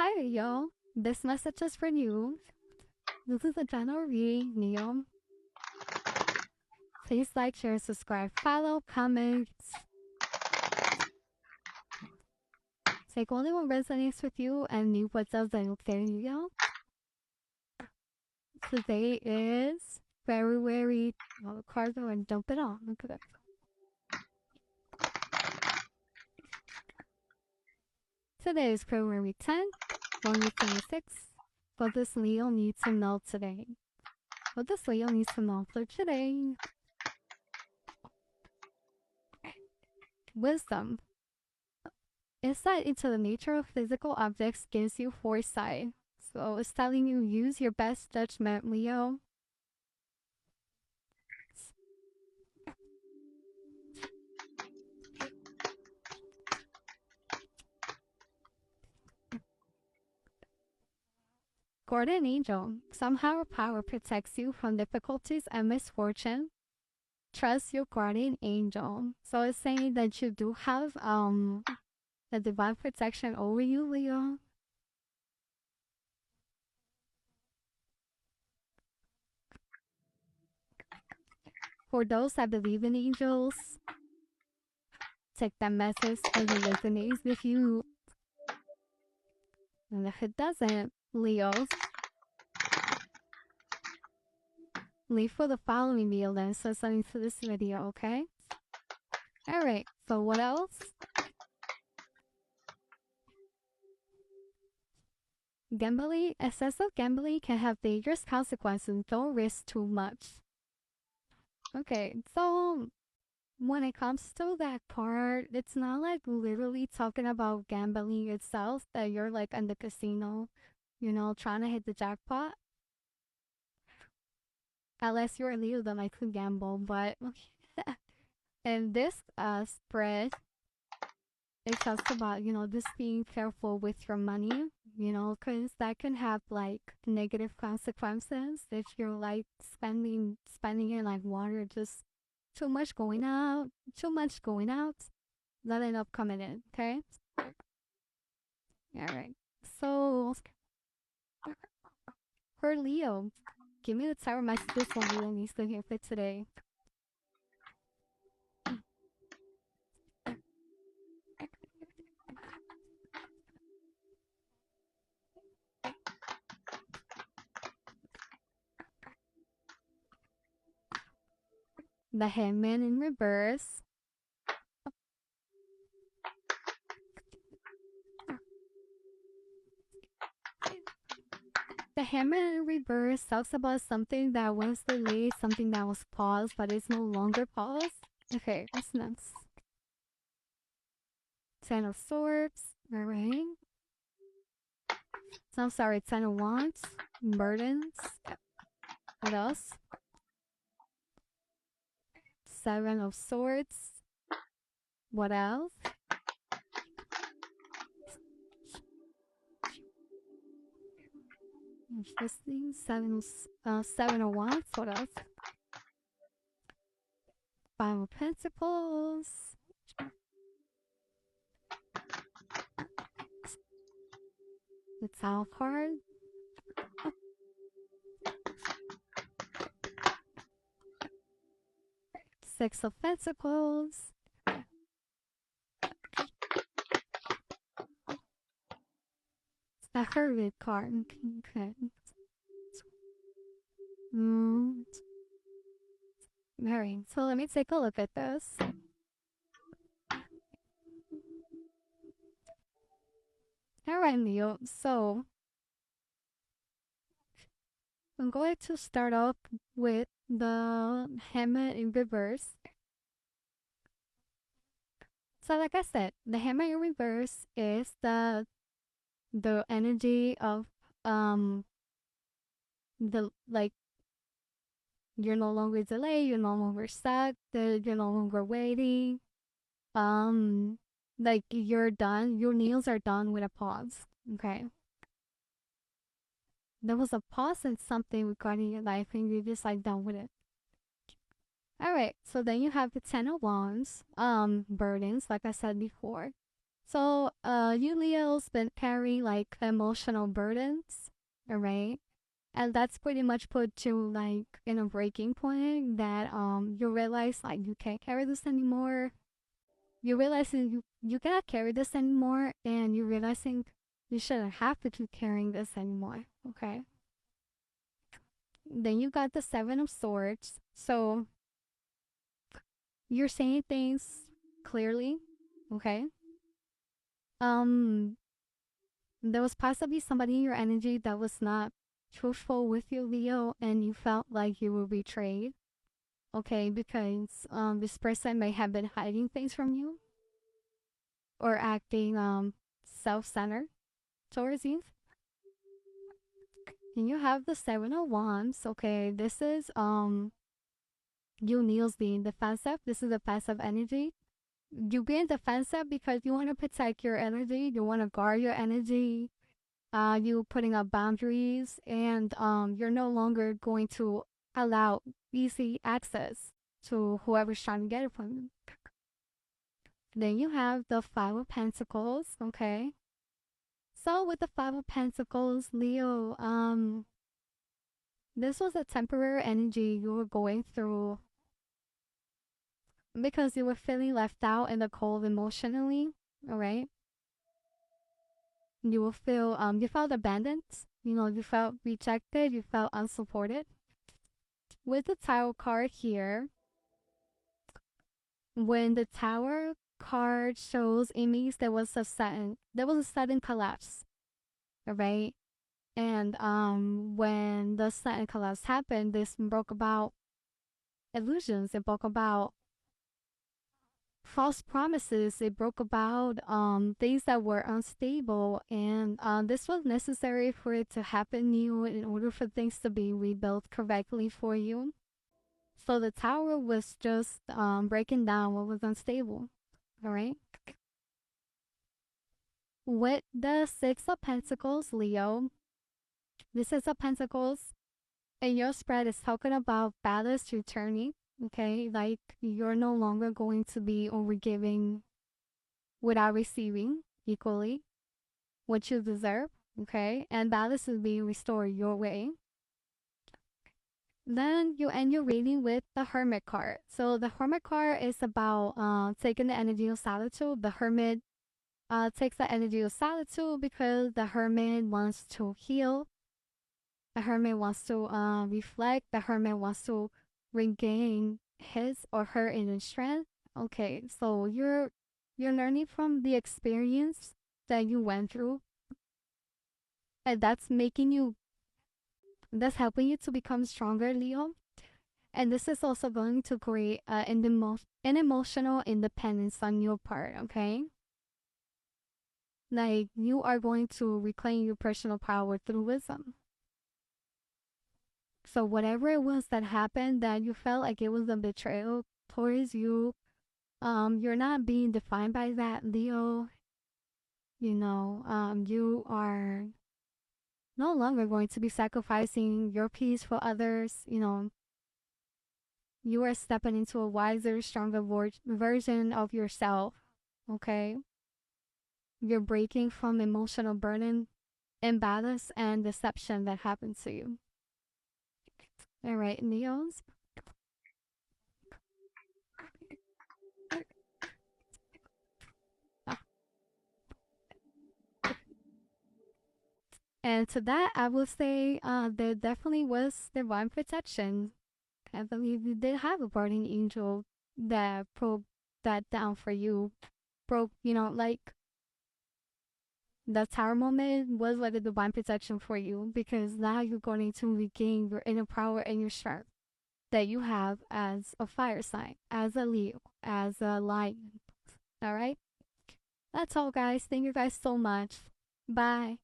Hi, Leo. This message is for you. This is a general reading, Leo. Please like, share, subscribe, follow, comment. Take only what resonates with you and leave what doesn't, okay, Leo? Today is February. Well, the cards are and dump it on. Look at that. Today is February 10th, 2026. What does Leo need to know today? What does Leo need to know for today? Wisdom. Insight into the nature of physical objects gives you foresight. So it's telling you use your best judgment, Leo. Guardian Angel. Somehow or power protects you from difficulties and misfortune. Trust your guardian angel. So it's saying that you do have the divine protection over you, Leo. For those that believe in angels, take that message as it resonates with you. And if it doesn't, Leos, leave for the following video then, so something to this video, okay? Alright, so what else? Gambling, excessive gambling can have dangerous consequences. Don't risk too much. Okay, so when it comes to that part, it's not like literally talking about gambling itself, that you're like in the casino, you know, trying to hit the jackpot. Unless you're a Leo, then I could gamble, but in this spread, it talks about, you know, just being careful with your money, you know, because that can have like negative consequences if you're like spending it like water, just too much going out, not enough coming in, okay? All right. So, for Leo, give me the tower messages for Leo needs to hear for today. The Hangman in reverse. The Hangman in reverse talks about something that was delayed, something that was paused, but is no longer paused. Okay, what's next? Ten of Swords. Alright. So I'm sorry, Ten of Wands. Burdens. What else? Seven of Swords. What else? Interesting. Seven of Wands. What else? Five of Pentacles. The Tower card. Six of Pentacles. The Hermit card. Okay. Alright, so let me take a look at this. Alright, Leo, so I'm going to start off with the hammer in reverse. So like I said, the hammer in reverse is the energy of the like you're no longer delayed, you're no longer stuck, you're no longer waiting. Like you're done, your nails are done with a pause. Okay. There was a pause in something regarding your life and you're just like done with it. Alright, so then you have the Ten of Wands, burdens, like I said before. So, you Leos been carrying like emotional burdens, alright? And that's pretty much put you like in a breaking point that you realize like you can't carry this anymore. You realizing you cannot carry this anymore, and you realizing you shouldn't have to keep carrying this anymore. Okay. Then you got the Seven of Swords. So you're saying things clearly. Okay. Um, there was possibly somebody in your energy that was not truthful with you, Leo, and you felt like you were betrayed. Okay, because this person may have been hiding things from you or acting self-centered towards you. And you have the Seven of Wands. Okay, this is you Neil's being defensive. This is a passive energy. You being defensive because you want to protect your energy. You want to guard your energy. You putting up boundaries, and you're no longer going to allow easy access to whoever's trying to get it from you. Then you have the Five of Pentacles. Okay, so with the Five of Pentacles, Leo, this was a temporary energy you were going through because you were feeling left out in the cold emotionally. All right, you will feel you felt abandoned. You know, you felt rejected. You felt unsupported. With the Tower card here, when the Tower card shows, it means there was a sudden collapse. All right, and when the sudden collapse happened, this broke about illusions. It broke about false promises. It broke about things that were unstable, and this was necessary for it to happen new in order for things to be rebuilt correctly for you. So the tower was just breaking down what was unstable. All right. With the Six of Pentacles, Leo, the Six of Pentacles and your spread is talking about balance returning. Okay, like you're no longer going to be overgiving without receiving equally what you deserve. Okay, and balance is being restored your way. Then you end your reading with the Hermit card. So the Hermit card is about taking the energy of solitude. The Hermit takes the energy of solitude because the Hermit wants to heal. The Hermit wants to reflect. The Hermit wants to regain his or her inner strength. Okay, so you're learning from the experience that you went through, and that's helping you to become stronger, Leo. And this is also going to create an emotional independence on your part. Okay, like you are going to reclaim your personal power through wisdom. So whatever it was that happened that you felt like it was a betrayal towards you, you're not being defined by that, Leo. You know, you are no longer going to be sacrificing your peace for others. You know, you are stepping into a wiser, stronger version of yourself. Okay, you're breaking from emotional burden, imbalance, and deception that happened to you. All right, Leos. And to that, I will say there definitely was divine protection. I believe you did have a guardian angel that broke that down for you. Broke, you know, like the tower moment was like a divine protection for you because now you're going to regain your inner power and your strength that you have as a fire sign, as a Leo, as a lion. All right? That's all, guys. Thank you guys so much. Bye.